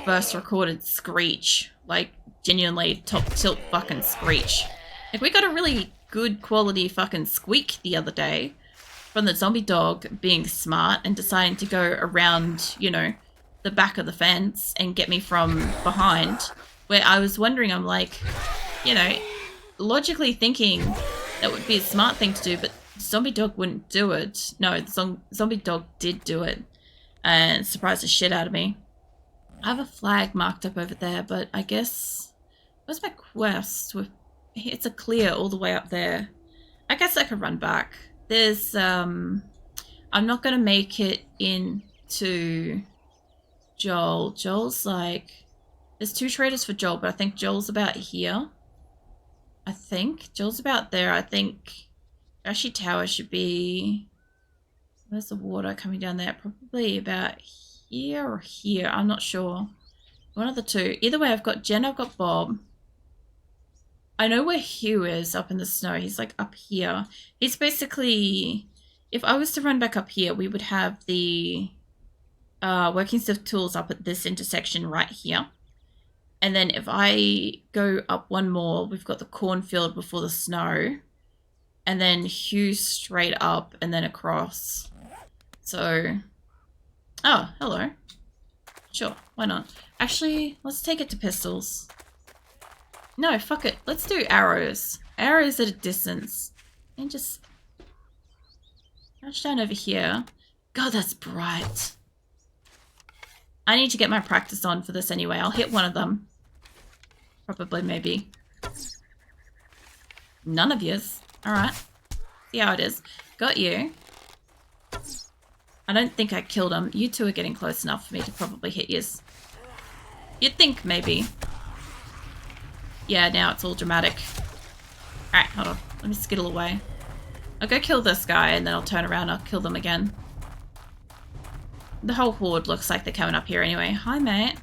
first recorded screech. Like, genuinely top tilt fucking screech. Like, we got a really good quality fucking squeak the other day from the zombie dog being smart and deciding to go around, you know, the back of the fence and get me from behind. Where I was wondering, I'm like, you know, logically thinking that would be a smart thing to do, but zombie dog wouldn't do it. No, the zombie dog did do it and surprised the shit out of me. I have a flag marked up over there, but I guess... Where's my quest? It's a clear all the way up there. I guess I could run back. There's, I'm not going to make it into Joel. Joel's like... There's 2 traders for Joel, but I think Joel's about here. I think. Joel's about there. I think Ashy Tower should be... Where's the water coming down there? Probably about here or here. I'm not sure. One of the two. Either way, I've got Jen, I've got Bob. I know where Hugh is up in the snow. He's like up here. He's basically... If I was to run back up here, we would have the working stuff tools up at this intersection right here. And then if I go up one more, we've got the cornfield before the snow. And then Hugh straight up and then across. So... Oh, hello. Sure, why not? Actually, let's take it to pistols. No, fuck it. Let's do arrows. Arrows at a distance. And just... Crouch down over here. God, that's bright. I need to get my practice on for this anyway. I'll hit one of them. Probably, maybe. None of yous. Alright. See how it is. Got you. I don't think I killed him. You two are getting close enough for me to probably hit yous. You'd think, maybe. Yeah, now it's all dramatic. Alright, hold on. Let me skittle away. I'll go kill this guy, and then I'll turn around and I'll kill them again. The whole horde looks like they're coming up here anyway. Hi, mate.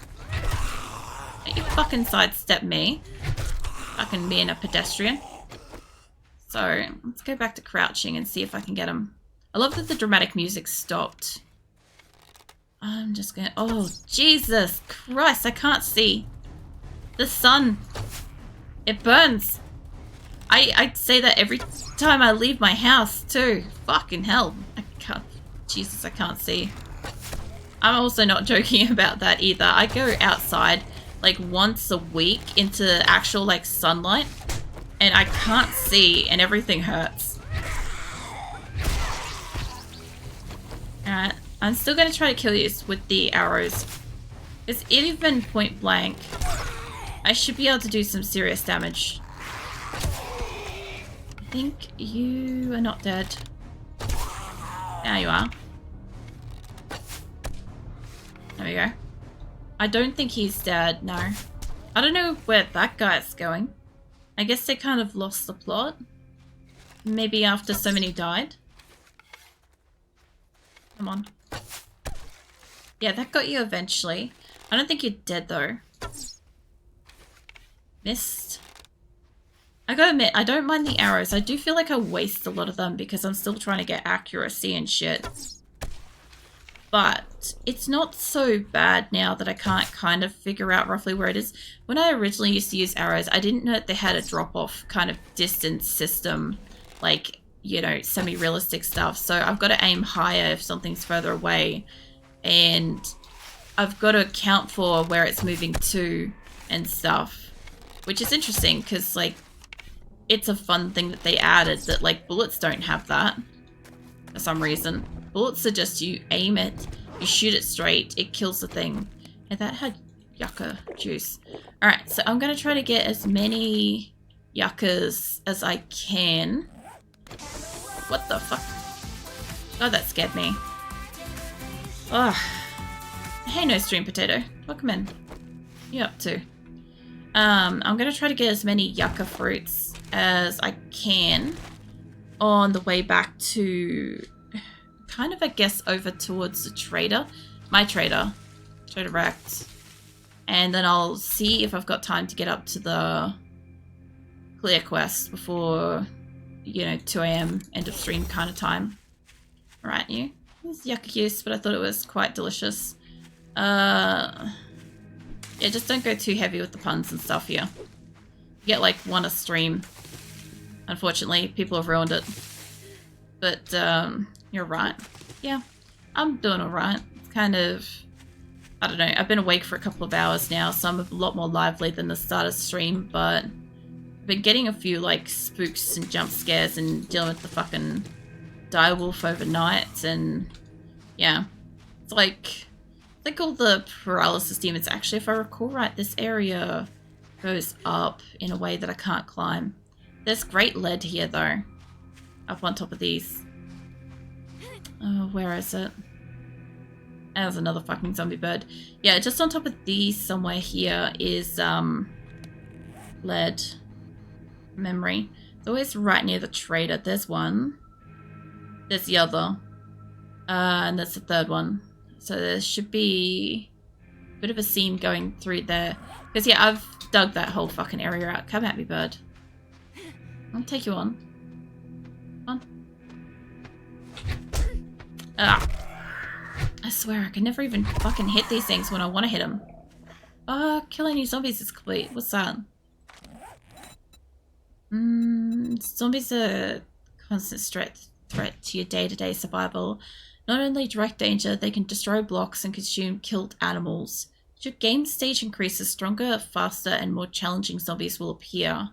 Don't you fucking sidestep me. Fucking being a pedestrian. So, let's go back to crouching and see if I can get him. I love that the dramatic music stopped. I'm just gonna... Oh, Jesus Christ, I can't see. The sun. It burns. I'd say that every time I leave my house, too. Fucking hell. I can't... Jesus, I can't see. I'm also not joking about that either. I go outside, like, once a week into actual, like, sunlight. And I can't see, and everything hurts. Alright, I'm still going to try to kill you with the arrows. It's even point blank. I should be able to do some serious damage. I think you are not dead. Now you are. There we go. I don't think he's dead, no. I don't know where that guy's going. I guess they kind of lost the plot. Maybe after so many died. Come on. Yeah, that got you eventually. I don't think you're dead though. Missed. I gotta admit, I don't mind the arrows. I do feel like I waste a lot of them because I'm still trying to get accuracy and shit. But it's not so bad now that I can't kind of figure out roughly where it is. When I originally used to use arrows, I didn't know that they had a drop-off kind of distance system. Like, you know, semi-realistic stuff. So I've got to aim higher if something's further away. And I've got to account for where it's moving to and stuff. Which is interesting because, like, it's a fun thing that they added that, like, bullets don't have that. For some reason. Bullets are just you aim it, you shoot it straight, it kills the thing. And that had yucca juice. Alright, so I'm going to try to get as many yuccas as I can. What the fuck? Oh, that scared me. Oh. Hey, no stream potato. Welcome in. What are you up to? I'm going to try to get as many yucca fruits as I can on the way back to... kind of, I guess, over towards the trader. My trader. Trader Rect. And then I'll see if I've got time to get up to the clear quest before, you know, 2 AM end of stream kind of time. Alright, you. It's yucca juice, but I thought it was quite delicious. Yeah, just don't go too heavy with the puns and stuff here. You get like one a stream. Unfortunately, people have ruined it. But, you're right. Yeah, I'm doing alright. It's kind of... I don't know, I've been awake for a couple of hours now, so I'm a lot more lively than the start of stream, but I've been getting a few, like, spooks and jump scares and dealing with the fucking direwolf overnight, and yeah. It's like all the paralysis demons. Actually, if I recall right, this area goes up in a way that I can't climb. There's great lead here, though, up on top of these. Oh, where is it? There's another fucking zombie bird. Yeah, just on top of these somewhere here is lead. Memory. It's always right near the trader. There's one. There's the other. And there's the third one. So there should be a bit of a seam going through there. Because yeah, I've dug that whole fucking area out. Come at me, bird. I'll take you on. Come on. Ah. I swear, I can never even fucking hit these things when I want to hit them. Kill any zombies is complete. What's that? Zombies are a constant threat to your day-to-day survival. Not only direct danger, they can destroy blocks and consume killed animals. As your game stage increases, stronger, faster, and more challenging zombies will appear.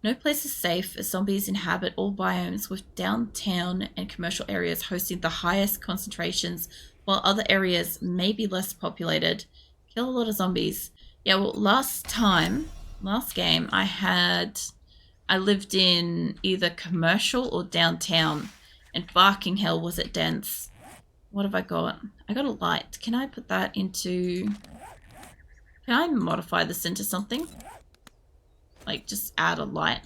No place is safe, as zombies inhabit all biomes, with downtown and commercial areas hosting the highest concentrations, while other areas may be less populated. Kill a lot of zombies. Yeah, well, last game, I lived in either commercial or downtown, and fucking hell was it dense. What have I got? I got a light. Can I put that into... Can I modify this into something? Like, just add a light?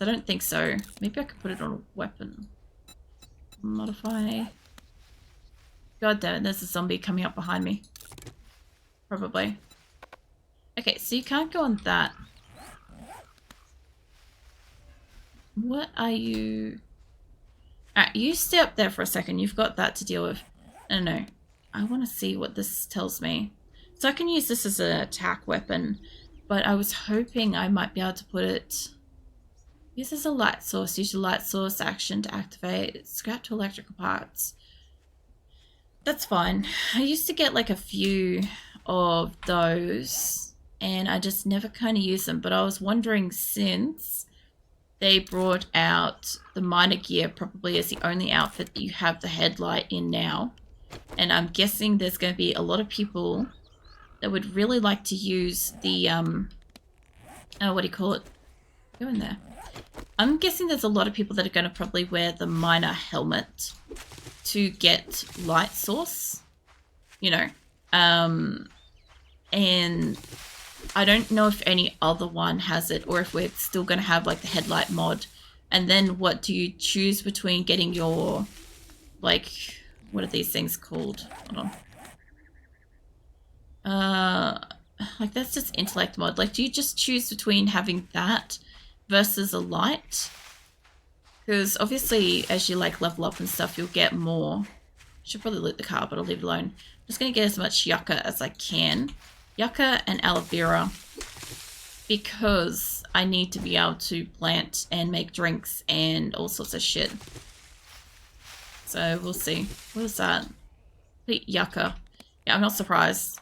I don't think so. Maybe I could put it on a weapon. Modify... God damn it, there's a zombie coming up behind me. Probably. Okay, so you can't go on that. What are you... Alright, you stay up there for a second. You've got that to deal with. No. I want to see what this tells me. So I can use this as an attack weapon, but I was hoping I might be able to put it... Use as a light source. Use your light source action to activate. Scrap to electrical parts. That's fine. I used to get like a few of those and I just never kind of use them, but I was wondering, since they brought out the miner gear probably as the only outfit that you have the headlight in now, and I'm guessing there's going to be a lot of people that would really like to use the what do you call it? Go in there. I'm guessing there's a lot of people that are going to probably wear the miner helmet to get light source, you know, and I don't know if any other one has it, or if we're still going to have like the headlight mod. And then what do you choose between getting your, like, what are these things called? Hold on. Like, that's just intellect mod. Like, do you just choose between having that versus a light? Because obviously, as you like level up and stuff, you'll get more. Should probably loot the car, but I'll leave it alone. I'm just going to get as much yucca as I can. Yucca and aloe vera. Because I need to be able to plant and make drinks and all sorts of shit. So we'll see. What is that? Yucca. Yeah, I'm not surprised.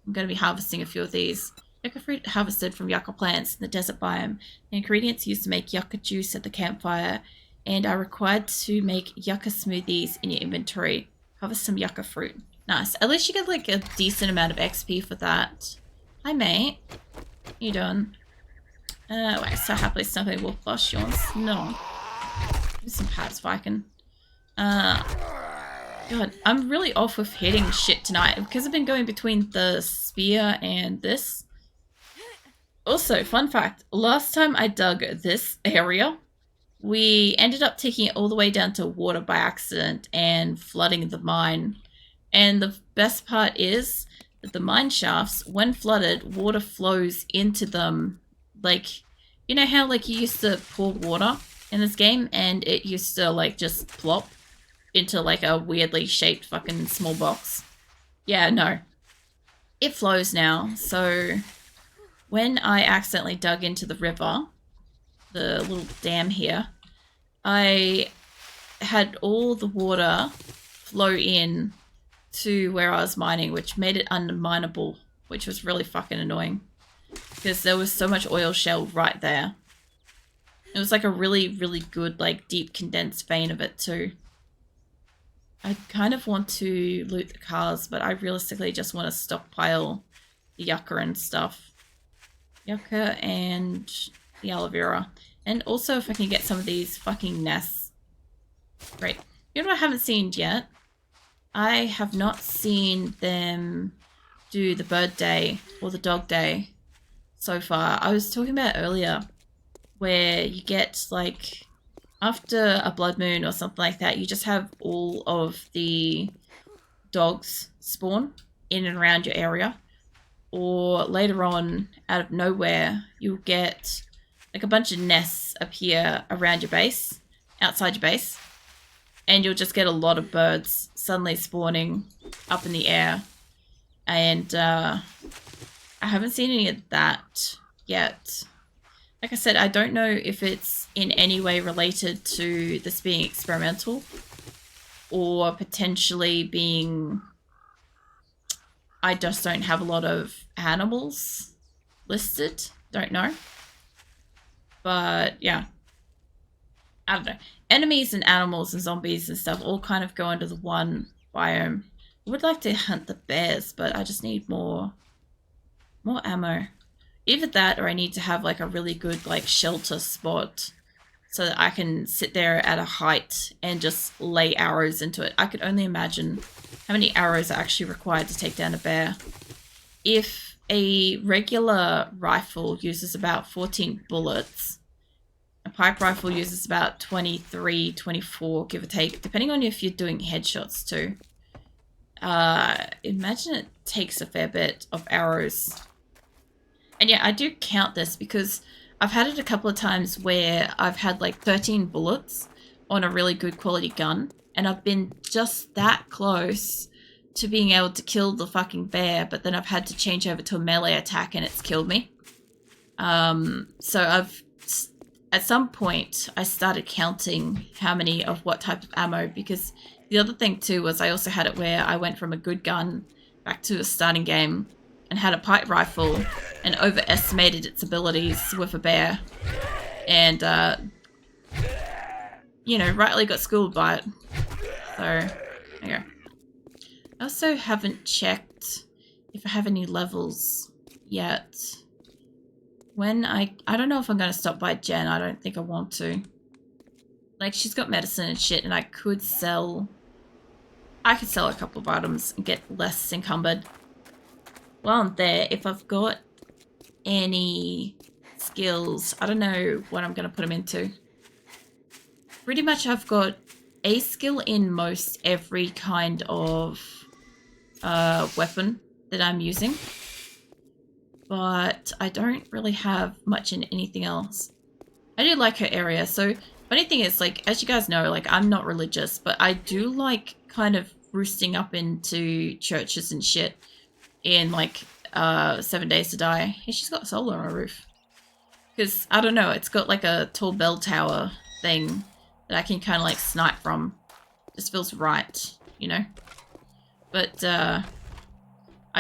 I'm going to be harvesting a few of these. Yucca fruit harvested from yucca plants in the desert biome. The ingredients used to make yucca juice at the campfire and are required to make yucca smoothies in your inventory. Harvest some yucca fruit. Nice. At least you get like a decent amount of XP for that. Hi, mate. You doing? Wait, so happily snapping wolf boss yawns. No. Give me some pats if I can. God, I'm really off with hitting shit tonight because I've been going between the spear and this. Also, fun fact, last time I dug this area, we ended up taking it all the way down to water by accident and flooding the mine. And the best part is that the mine shafts, when flooded, water flows into them. Like, you know how like you used to pour water in this game and it used to like just plop into like a weirdly shaped fucking small box? Yeah, no. it flows now. So when I accidentally dug into the river, the little dam here, I had all the water flow in to where I was mining, which made it unminable, which was really fucking annoying because there was so much oil shell right there. It was like a really, really good, like, deep condensed vein of it too. I kind of want to loot the cars, but I realistically just want to stockpile the yucca and stuff. Yucca and the aloe vera. And also if I can get some of these fucking nests. Great. You know what I haven't seen yet? I have not seen them do the bird day or the dog day so far. I was talking about earlier where you get, like, after a blood moon or something like that, you just have all of the dogs spawn in and around your area. Or later on, out of nowhere, you'll get like a bunch of nests appear around your base, outside your base. And you'll just get a lot of birds suddenly spawning up in the air. And I haven't seen any of that yet. Like I said, I don't know if it's in any way related to this being experimental or potentially being... I just don't have a lot of animals listed. Don't know. But yeah. I don't know. Enemies and animals and zombies and stuff all kind of go into the one biome. I would like to hunt the bears, but I just need more ammo. Either that or I need to have like a really good like shelter spot so that I can sit there at a height and just lay arrows into it. I could only imagine how many arrows are actually required to take down a bear. If a regular rifle uses about 14 bullets, a pipe rifle uses about 23, 24, give or take, depending on if you're doing headshots too. Imagine it takes a fair bit of arrows. And yeah, I do count this because I've had it a couple of times where I've had like 13 bullets on a really good quality gun, and I've been just that close to being able to kill the fucking bear, but then I've had to change over to a melee attack and it's killed me. So at some point, I started counting how many of what type of ammo, because the other thing too was I also had it where I went from a good gun back to a starting game and had a pipe rifle and overestimated its abilities with a bear. And, you know, rightly got schooled by it. So, there you go. I also haven't checked if I have any levels yet. When I don't know if I'm going to stop by Jen. I don't think I want to. Like, she's got medicine and shit, and I could sell a couple of items and get less encumbered. While I'm there, if I've got any skills, I don't know what I'm going to put them into. Pretty much I've got a skill in most every kind of weapon that I'm using. But I don't really have much in anything else. I do like her area. So, funny thing is, like, as you guys know, like, I'm not religious, but I do like kind of roosting up into churches and shit in, like, 7 Days to Die. Hey, she's got solar on her roof. Because, I don't know, it's got, like, a tall bell tower thing that I can kind of, like, snipe from. Just feels right, you know? But, I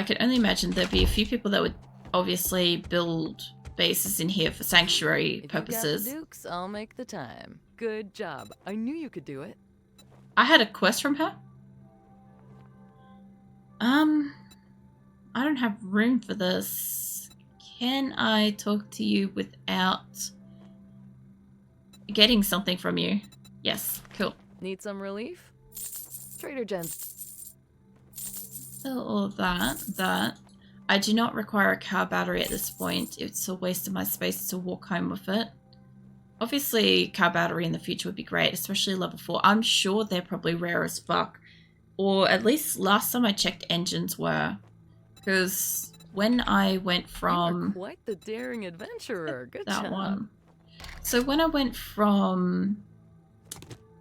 can only imagine there'd be a few people that would obviously build bases in here for sanctuary purposes. If you got the Dukes, I'll make the time. Good job. I knew you could do it. I had a quest from her? I don't have room for this. Can I talk to you without getting something from you? Yes, cool. Need some relief? Trader Jen. So all of that. I do not require a car battery at this point. It's a waste of my space to walk home with it. Obviously, car battery in the future would be great, especially level 4. I'm sure they're probably rare as fuck. Or at least last time I checked, engines were. Because when I went from... You are quite the daring adventurer. Good that job. one. So when I went from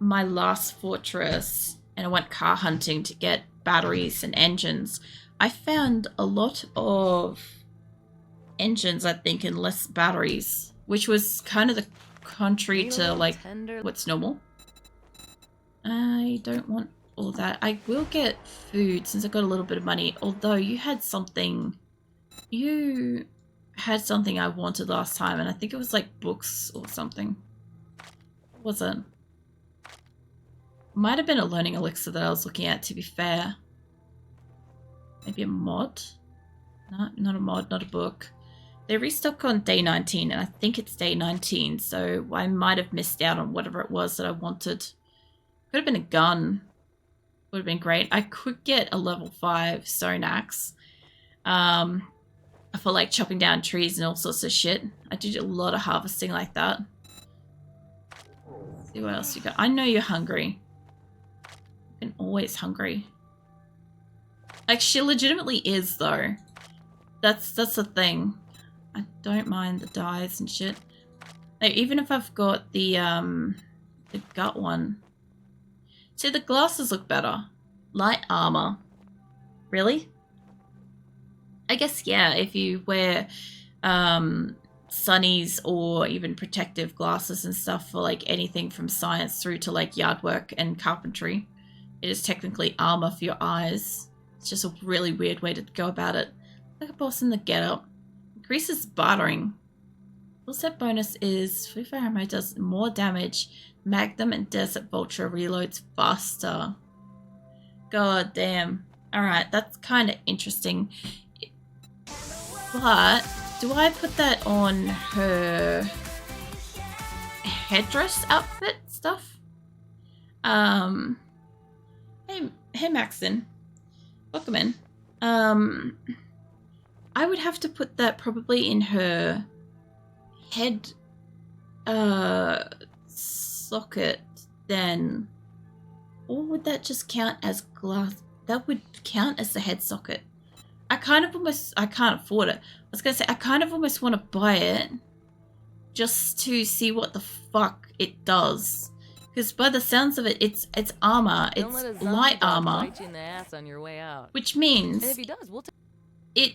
my last fortress and I went car hunting to get batteries and engines, I found a lot of engines, I think, and less batteries, which was kind of the contrary to like what's normal. I don't want all that. I will get food since I got a little bit of money, although you had something I wanted last time, and I think it was like books or something. Was it? Might have been a learning elixir that I was looking at, to be fair. Maybe a mod? No, not a mod, not a book. They restock on day 19, and I think it's day 19, so I might have missed out on whatever it was that I wanted. Could have been a gun. Would have been great. I could get a level 5 stone axe. For like chopping down trees and all sorts of shit. I did a lot of harvesting like that. Let's see what else you got. I know you're hungry. I've been always hungry. Like, she legitimately is, though. That's the thing. I don't mind the dyes and shit. Like, even if I've got the gut one. See, the glasses look better. Light armor. Really? I guess, yeah, if you wear sunnies or even protective glasses and stuff for, like, anything from science through to, like, yard work and carpentry, it is technically armor for your eyes. It's just a really weird way to go about it. Like a boss in the getup. Increases bartering. Full set bonus is Free Fire Ammo does more damage. Magnum and Desert Vulture reloads faster. God damn. Alright, that's kind of interesting. But do I put that on her headdress outfit stuff? Hey Maxon. Welcome in. I would have to put that probably in her head socket then. Or would that just count as glass? That would count as the head socket. I can't afford it. I was gonna say, I kind of almost want to buy it just to see what the fuck it does. Because by the sounds of it, it's armor. It's light armor. Bite you in the ass on your way out. Which means And if he does, we'll it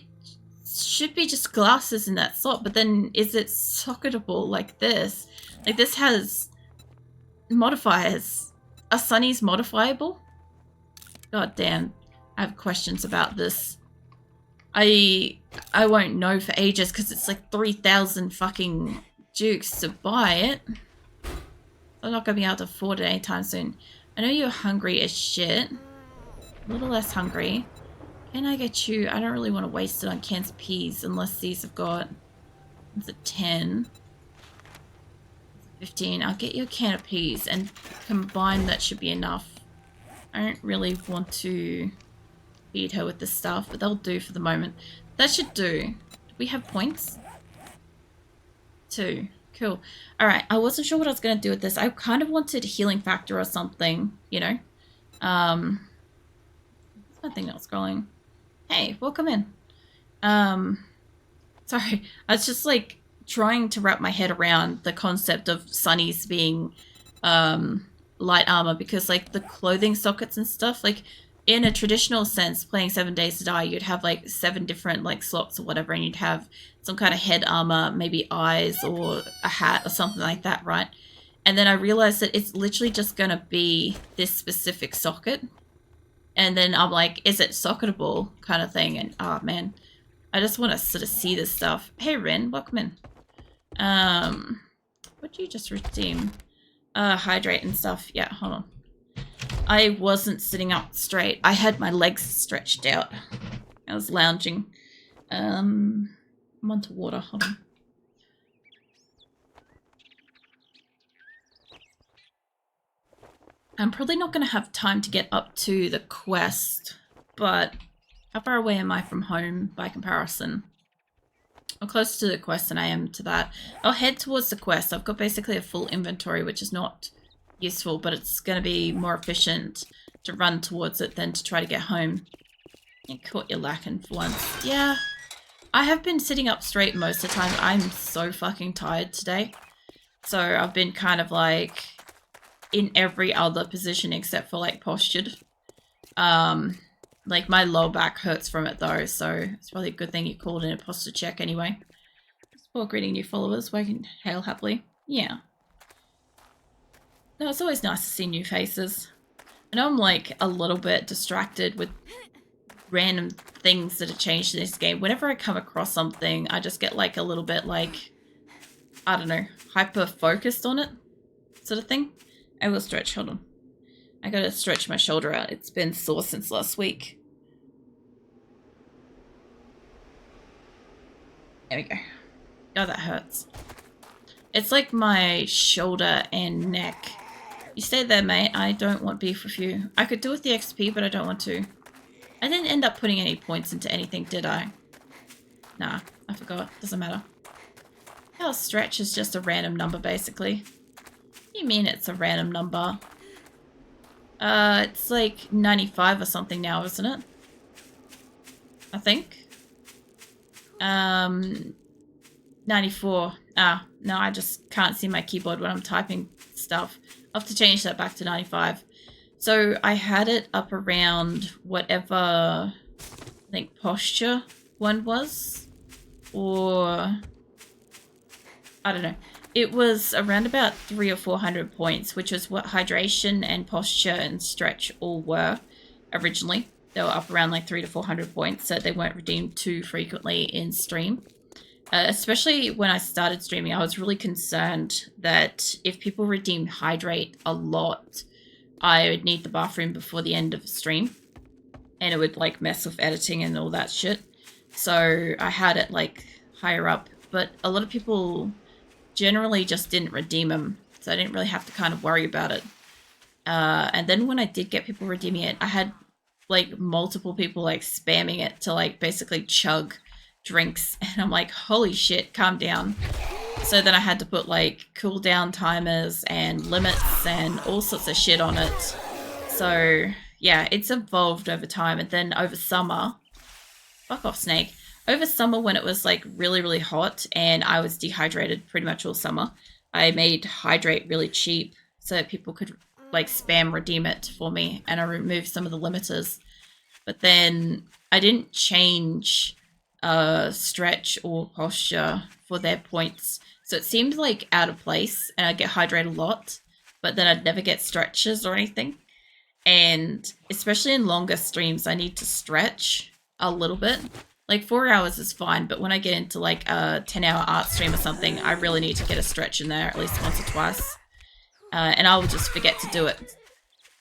should be just glasses in that slot, but then is it socketable like this? Like, this has modifiers. Are sunnies modifiable? God damn. I have questions about this. I won't know for ages because it's like 3,000 fucking dukes to buy it. I'm not going to be able to afford it anytime soon. I know you're hungry as shit. A little less hungry. Can I get you? I don't really want to waste it on cans of peas unless these have got... It's a 10. 15. I'll get you a can of peas and combined that should be enough. I don't really want to feed her with this stuff, but that'll do for the moment. That should do. Do we have points? 2. Cool. Alright, I wasn't sure what I was going to do with this. I kind of wanted a healing factor or something, you know. What's my thing not scrolling? Hey, welcome in. Sorry, I was just like trying to wrap my head around the concept of sunnies being light armor, because like the clothing sockets and stuff, like in a traditional sense, playing 7 Days to Die, you'd have like 7 different like slots or whatever, and you'd have some kind of head armor, maybe eyes or a hat or something like that, right? And then I realized that it's literally just gonna be this specific socket. And then I'm like, is it socketable kind of thing? And oh man, I just want to sort of see this stuff. Hey Rin, welcome in. What'd you just redeem? Hydrate and stuff. Yeah, hold on. I wasn't sitting up straight. I had my legs stretched out. I was lounging. I'm onto water. Hold on. I'm probably not going to have time to get up to the quest, but how far away am I from home by comparison? I'm closer to the quest than I am to that. I'll head towards the quest. I've got basically a full inventory, which is not useful, but it's going to be more efficient to run towards it than to try to get home. You caught you lacking for once. Yeah, I have been sitting up straight most of the time. I'm so fucking tired today. So I've been kind of like in every other position except for like postured. Like, my lower back hurts from it though, so it's probably a good thing you called in a posture check anyway. Before greeting new followers, where I can hail happily. Yeah. No, it's always nice to see new faces. I know I'm like a little bit distracted with random things that have changed in this game. Whenever I come across something, I just get like a little bit like, I don't know, hyper focused on it sort of thing. I will stretch, hold on. I gotta stretch my shoulder out. It's been sore since last week. There we go. Oh, that hurts. It's like my shoulder and neck. You stay there, mate. I don't want beef with you. I could do with the XP, but I don't want to. I didn't end up putting any points into anything, did I? Nah, I forgot. Doesn't matter. Our stretch is just a random number, basically. What do you mean it's a random number? It's like 95 or something now, isn't it? I think. 94. Ah, no, I just can't see my keyboard when I'm typing stuff. I'll have to change that back to 95. So I had it up around whatever, I think, posture one was. Or, I don't know. It was around about 300 or 400 points, which is what hydration and posture and stretch all were originally. They were up around like 300 to 400 points, so they weren't redeemed too frequently in stream. Especially when I started streaming, I was really concerned that if people redeemed hydrate a lot, I would need the bathroom before the end of the stream. And it would like mess with editing and all that shit. So I had it like higher up. But a lot of people generally just didn't redeem them. So I didn't really have to kind of worry about it. And then when I did get people redeeming it, I had like multiple people like spamming it to like basically chug drinks. And I'm like, holy shit, calm down. So then I had to put like cooldown timers and limits and all sorts of shit on it. So yeah, it's evolved over time. And then over summer, fuck off, snake. Over summer when it was like really, really hot and I was dehydrated pretty much all summer, I made hydrate really cheap so that people could like spam redeem it for me, and I removed some of the limiters. But then I didn't change stretch or posture for their points. So it seemed like out of place, and I'd get hydrated a lot, but then I'd never get stretches or anything. And especially in longer streams, I need to stretch a little bit. Like 4 hours is fine, but when I get into like a 10-hour art stream or something, I really need to get a stretch in there at least once or twice. And I will just forget to do it.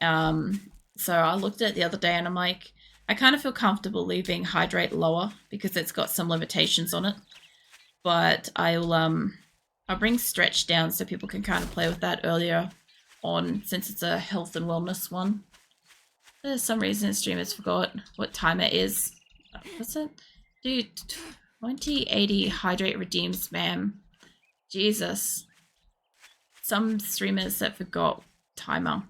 So I looked at it the other day and I'm like, I kind of feel comfortable leaving hydrate lower because it's got some limitations on it. But I'll bring stretch down so people can kind of play with that earlier on, since it's a health and wellness one. There's some reason streamers forgot what time it is. What's it? Dude, 2080 hydrate redeems, ma'am. Jesus. Some streamers that forgot timer.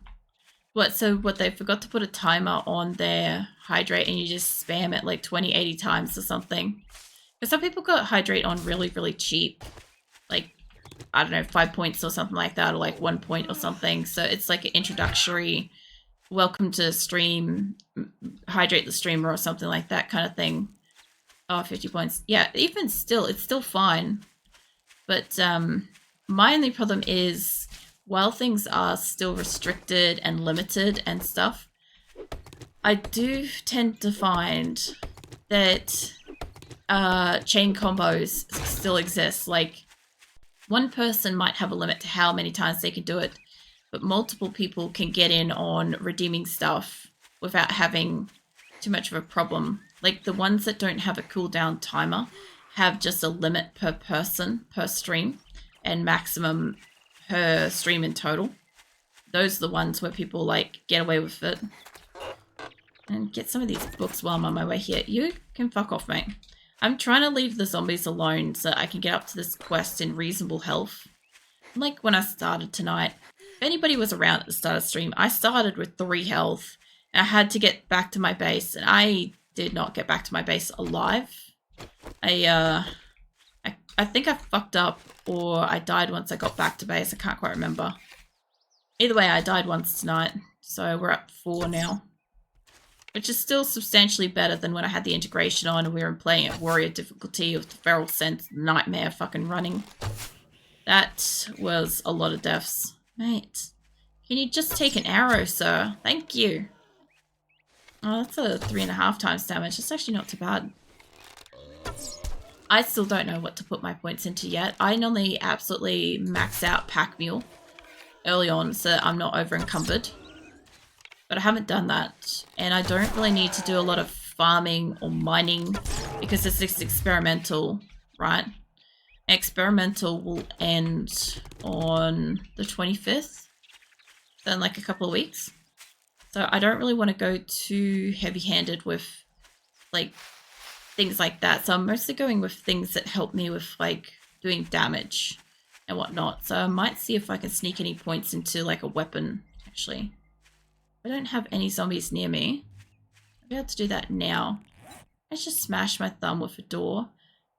What, so what, they forgot to put a timer on their hydrate and you just spam it like 20-80 times or something. Because some people got hydrate on really, really cheap. Like, I don't know, 5 points or something like that, or like 1 point or something. So it's like an introductory, welcome to stream, hydrate the streamer or something like that kind of thing. Oh, 50 points. Yeah, even still, it's still fine. But my only problem is, while things are still restricted and limited and stuff, I do tend to find that chain combos still exist. Like, one person might have a limit to how many times they can do it, but multiple people can get in on redeeming stuff without having too much of a problem. Like, the ones that don't have a cooldown timer have just a limit per person per stream and maximum per stream in total. Those are the ones where people like get away with it. And get some of these books while I'm on my way here. You can fuck off, mate. I'm trying to leave the zombies alone so I can get up to this quest in reasonable health. Like when I started tonight, if anybody was around at the start of the stream, I started with 3 health. And I had to get back to my base, and I did not get back to my base alive. I think I fucked up, or I died once I got back to base. I can't quite remember. Either way, I died once tonight, so we're at 4 now. which is still substantially better than when I had the integration on and we were playing at warrior difficulty with the feral sense nightmare fucking running. That was a lot of deaths. Mate, can you just take an arrow, sir? Thank you. Oh, that's a 3.5 times damage. That's actually not too bad. I still don't know what to put my points into yet. I normally absolutely max out Pack Mule early on so that I'm not over encumbered. But I haven't done that. And I don't really need to do a lot of farming or mining because it's just experimental, right? Experimental will end on the 25th. So in like a couple of weeks. So I don't really want to go too heavy-handed with like things like that. So I'm mostly going with things that help me with like doing damage and whatnot. So I might see if I can sneak any points into like a weapon, actually. I don't have any zombies near me. I'll be able to do that now. Let's just smash my thumb with a door.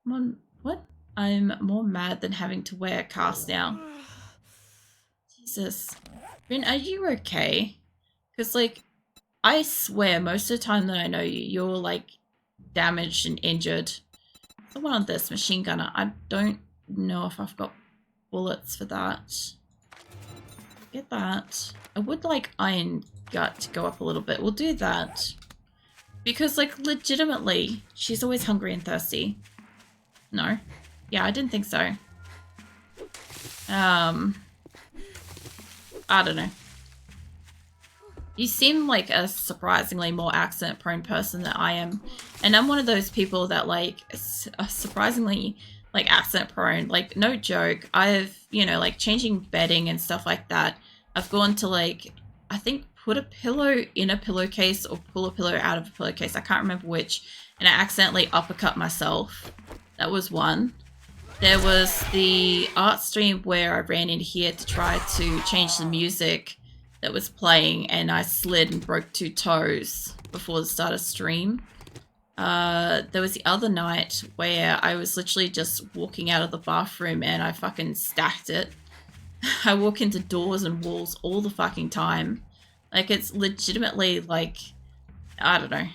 Come on, what? I'm more mad than having to wear a cast now. Jesus. Rin, are you okay? Because, like, I swear most of the time that I know you, you're, like, damaged and injured. Someone on this machine gunner. I don't know if I've got bullets for that. Get that. I would like Iron Gut to go up a little bit. We'll do that. Because, like, legitimately, she's always hungry and thirsty. No. Yeah, I didn't think so. I don't know. You seem like a surprisingly more accident-prone person than I am. And I'm one of those people that, like, are surprisingly, like, accident-prone. Like, no joke. I've, you know, like, changing bedding and stuff like that. I've gone to, like, I think put a pillow in a pillowcase or pull a pillow out of a pillowcase. I can't remember which. And I accidentally uppercut myself. That was one. There was the art stream where I ran in here to try to change the music that was playing and I slid and broke 2 toes before the start of stream. There was the other night where I was literally just walking out of the bathroom and I fucking stacked it. I walk into doors and walls all the fucking time. Like, it's legitimately like, I don't know.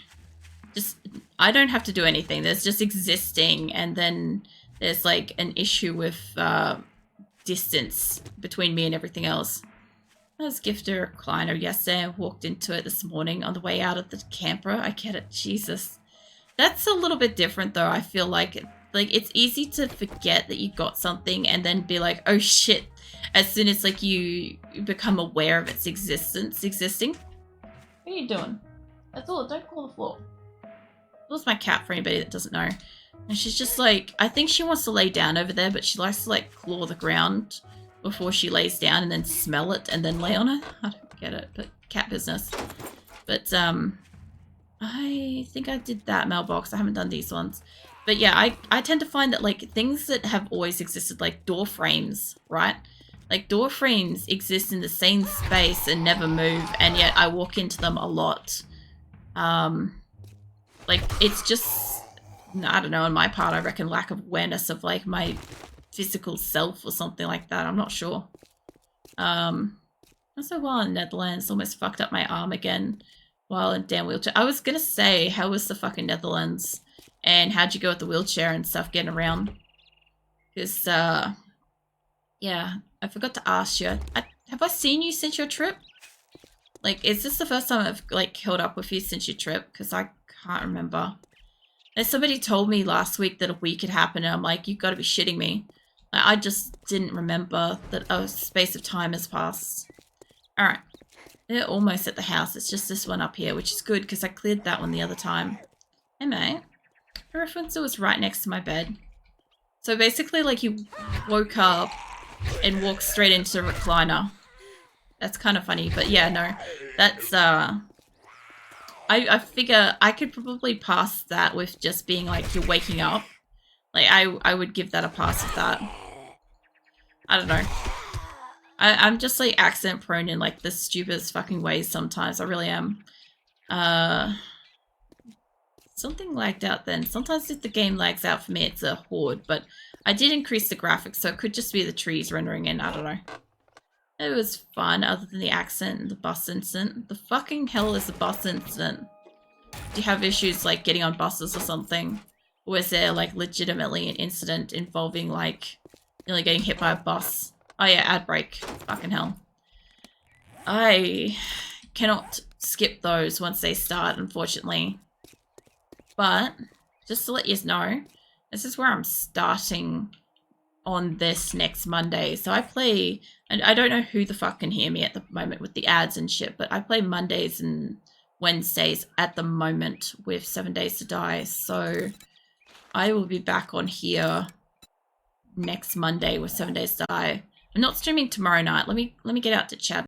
Just, I don't have to do anything. There's just existing, and then there's like an issue with distance between me and everything else. I was gifted a recliner yesterday and walked into it this morning on the way out of the camper. I get it. Jesus. That's a little bit different though. I feel like it's easy to forget that you got something and then be like, oh shit, as soon as like you become aware of its existing. What are you doing? That's all. Don't call the floor. That's my cat for anybody that doesn't know. And she's just like, I think she wants to lay down over there, but she likes to like claw the ground before she lays down and then smell it and then lay on it. I don't get it, but cat business. But I think I did that mailbox. I haven't done these ones. But yeah, I tend to find that like things that have always existed, like door frames, right? Like door frames exist in the same space and never move, and yet I walk into them a lot. Like it's just, I don't know, on my part, I reckon lack of awareness of like my physical self or something like that. I'm not sure. Also while in Netherlands, almost fucked up my arm again while in damn wheelchair. I was gonna say, how was the fucking Netherlands? And how'd you go with the wheelchair and stuff getting around? Because, yeah, I forgot to ask you. Have I seen you since your trip? Like, is this the first time I've, like, held up with you since your trip? Because I can't remember. And somebody told me last week that a week had happened, and I'm like, you've got to be shitting me. Like, I just didn't remember that a space of time has passed. Alright. They're almost at the house. It's just this one up here, which is good, because I cleared that one the other time. Hey, mate. I referenced it was right next to my bed. So basically, like, you woke up and walked straight into the recliner. That's kind of funny, but yeah, no. That's, I figure I could probably pass that with just being like, you're waking up. Like, I would give that a pass with that. I don't know. I'm just, like, accident prone in, like, the stupidest fucking ways sometimes. I really am. Something lagged out then. Sometimes if the game lags out for me, it's a horde, but I did increase the graphics, so it could just be the trees rendering in. I don't know. It was fun, other than the accident and the bus incident. The fucking hell is the bus incident? Do you have issues like getting on buses or something? Or is there like legitimately an incident involving like nearly getting hit by a bus? Oh yeah, ad break. Fucking hell. I cannot skip those once they start, unfortunately. But just to let you know, this is where I'm starting on this next Monday. So I play, and I don't know who the fuck can hear me at the moment with the ads and shit, but I play Mondays and Wednesdays at the moment with 7 Days to Die. So I will be back on here next Monday with 7 Days to Die. I'm not streaming tomorrow night. Let me get out to chat.